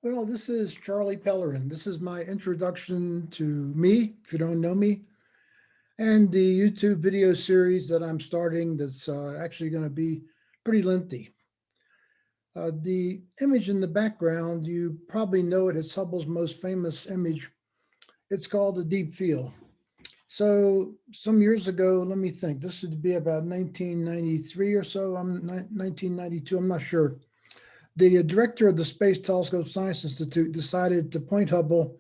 Well, this is Charlie Pellerin. This is my introduction to me, if you don't know me, and the YouTube video series that I'm starting that's actually going to be pretty lengthy. The image in the background, you probably know it as Hubble's most famous image. It's called the deep field. So some years ago, let me think, this would be about 1993 or so, 1992, I'm not sure. The director of the Space Telescope Science Institute decided to point Hubble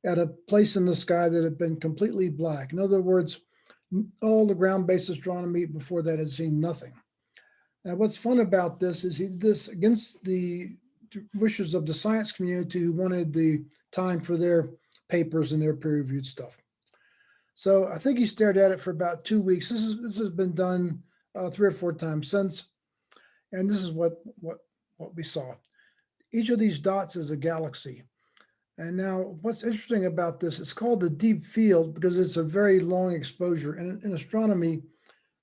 at a place in the sky that had been completely black. In other words, all the ground-based astronomy before that had seen nothing. Now, what's fun about this is he did this against the wishes of the science community who wanted the time for their papers and their peer-reviewed stuff. So I think he stared at it for about 2 weeks. This has been done 3 or 4 times since, and this is what we saw. Each of these dots is a galaxy. And now, what's interesting about this, it's called the deep field because it's a very long exposure. And in astronomy,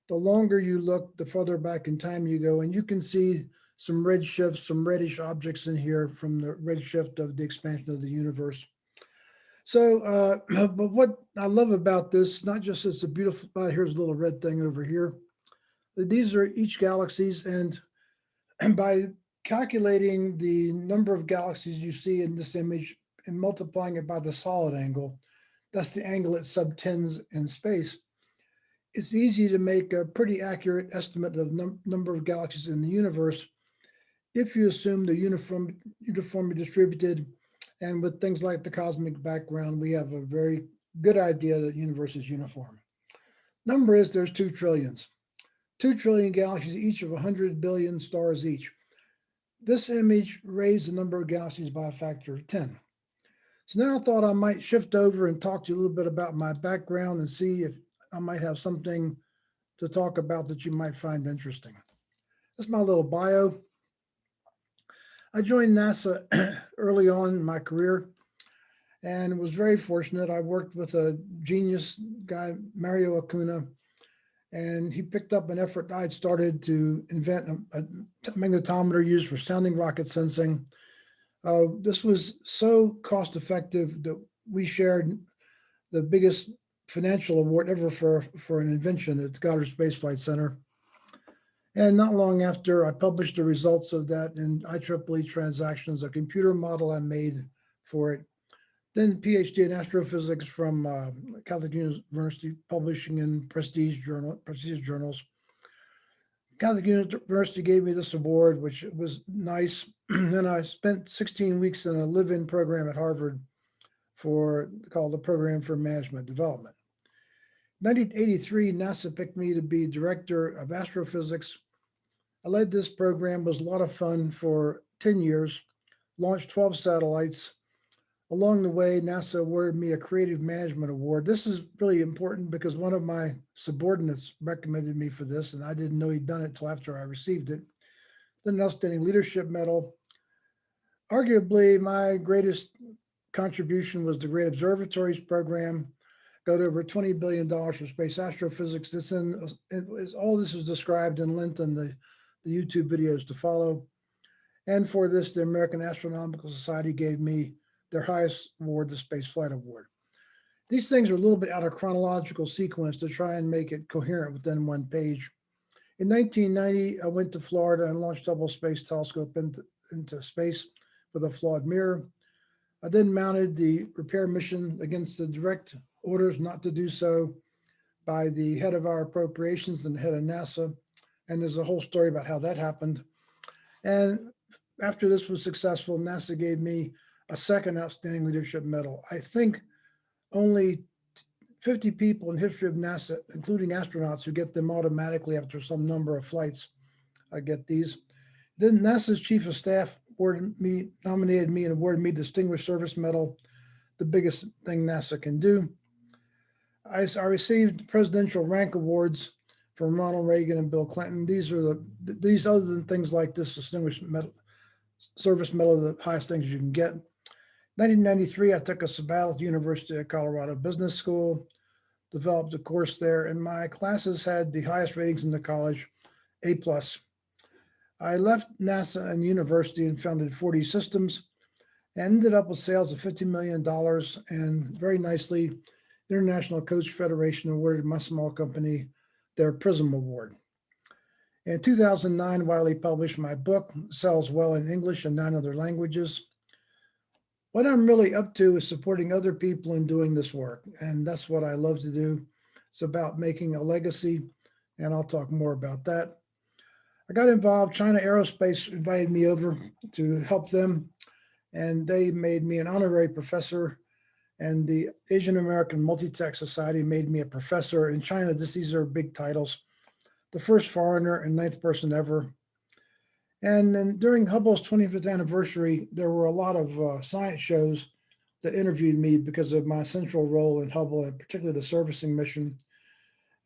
the longer you look, the further back in time you go. And you can see some red shifts, some reddish objects in here from the redshift of the expansion of the universe. So, but what I love about this, not just it's a beautiful, here's a little red thing over here. These are each galaxies, and by calculating the number of galaxies you see in this image and multiplying it by the solid angle, that's the angle it subtends in space, it's easy to make a pretty accurate estimate of number of galaxies in the universe if you assume they're uniformly distributed. And with things like the cosmic background, we have a very good idea that the universe is uniform. Number is there's 2 trillions. 2 trillion galaxies, each of 100 billion stars each. This image raised the number of galaxies by a factor of 10. So now I thought I might shift over and talk to you a little bit about my background and see if I might have something to talk about that you might find interesting. That's my little bio. I joined NASA early on in my career and was very fortunate. I worked with a genius guy, Mario Acuna, and he picked up an effort I'd started to invent a magnetometer used for sounding rocket sensing. This was so cost effective that we shared the biggest financial award ever for an invention at the Goddard Space Flight Center. And not long after, I published the results of that in IEEE Transactions, a computer model I made for it. Then PhD in astrophysics from Catholic University, publishing in prestige journals. Catholic University gave me this award, which was nice. Then I spent 16 weeks in a live-in program at Harvard for called the Program for Management Development. 1983, NASA picked me to be director of astrophysics. I led this program, was a lot of fun for 10 years, launched 12 satellites. Along the way, NASA awarded me a Creative Management Award. This is really important because one of my subordinates recommended me for this, and I didn't know he'd done it till after I received it. Then an Outstanding Leadership Medal. Arguably, my greatest contribution was the Great Observatories program. Got over $20 billion for space astrophysics. All this is described in length in the YouTube videos to follow. And for this, the American Astronomical Society gave me their highest award, the Space Flight Award. These things are a little bit out of chronological sequence to try and make it coherent within one page. In 1990, I went to Florida and launched Hubble Space Telescope into space with a flawed mirror. I then mounted the repair mission against the direct orders not to do so by the head of our appropriations and the head of NASA. And there's a whole story about how that happened. And after this was successful, NASA gave me a second Outstanding Leadership Medal. I think only 50 people in the history of NASA, including astronauts who get them automatically after some number of flights, get these. Then NASA's Chief of Staff nominated me and awarded me Distinguished Service Medal, the biggest thing NASA can do. I received presidential rank awards from Ronald Reagan and Bill Clinton. These other than things like this Distinguished Service Medal, the highest things you can get. 1993, I took a sabbatical at the University of Colorado Business School, developed a course there, and my classes had the highest ratings in the college, A+. I left NASA and university and founded 4D Systems, and ended up with sales of $50 million. And very nicely, International Coach Federation awarded my small company their Prism Award. In 2009, Wiley published my book, Sells Well in English and 9 other languages. What I'm really up to is supporting other people in doing this work, and that's what I love to do. It's about making a legacy, and I'll talk more about that. I got involved. China Aerospace invited me over to help them, and they made me an honorary professor, and the Asian American Multi-Tech Society made me a professor. In China, these are big titles. The first foreigner and 9th person ever. And then during Hubble's 25th anniversary, there were a lot of science shows that interviewed me because of my central role in Hubble, and particularly the servicing mission.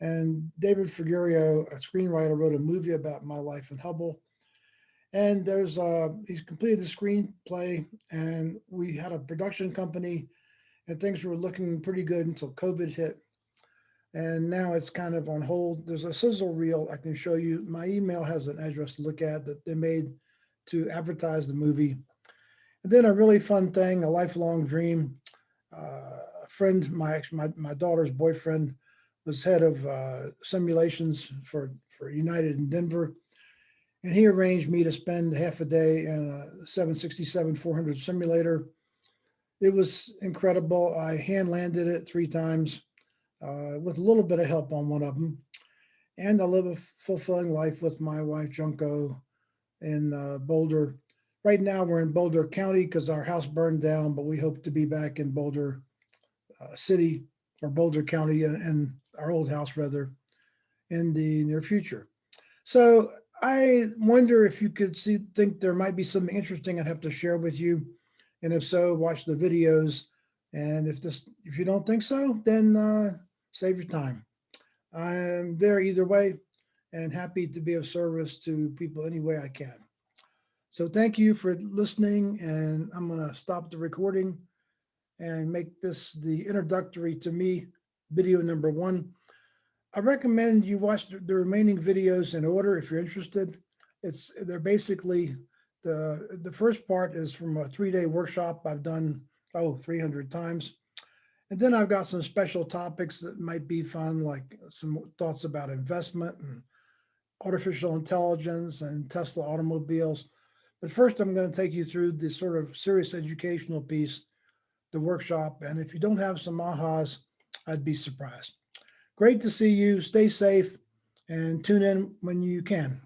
And David Figueroa, a screenwriter, wrote a movie about my life in Hubble. And he's completed the screenplay, and we had a production company, and things were looking pretty good until COVID hit. And now it's kind of on hold. There's a sizzle reel I can show you. My email has an address to look at that they made to advertise the movie. And then a really fun thing, a lifelong dream. A friend, my daughter's boyfriend, was head of simulations for United in Denver. And he arranged me to spend half a day in a 767-400 simulator. It was incredible. I hand landed it 3 times. With a little bit of help on one of them. And I live a fulfilling life with my wife, Junko, in Boulder. Right now, we're in Boulder County because our house burned down, but we hope to be back in Boulder City or Boulder County and our old house, rather, in the near future. So I wonder if you could think there might be something interesting I'd have to share with you. And if so, watch the videos. And if you don't think so, then save your time. I'm there either way and happy to be of service to people any way I can. So thank you for listening, and I'm going to stop the recording and make this the introductory to me, video number 1. I recommend you watch the remaining videos in order if you're interested. They're basically, the first part is from a 3-day workshop I've done 300 times. And then I've got some special topics that might be fun, like some thoughts about investment and artificial intelligence and Tesla automobiles. But first, I'm going to take you through the sort of serious educational piece, the workshop. And if you don't have some ahas, I'd be surprised. Great to see you. Stay safe and tune in when you can.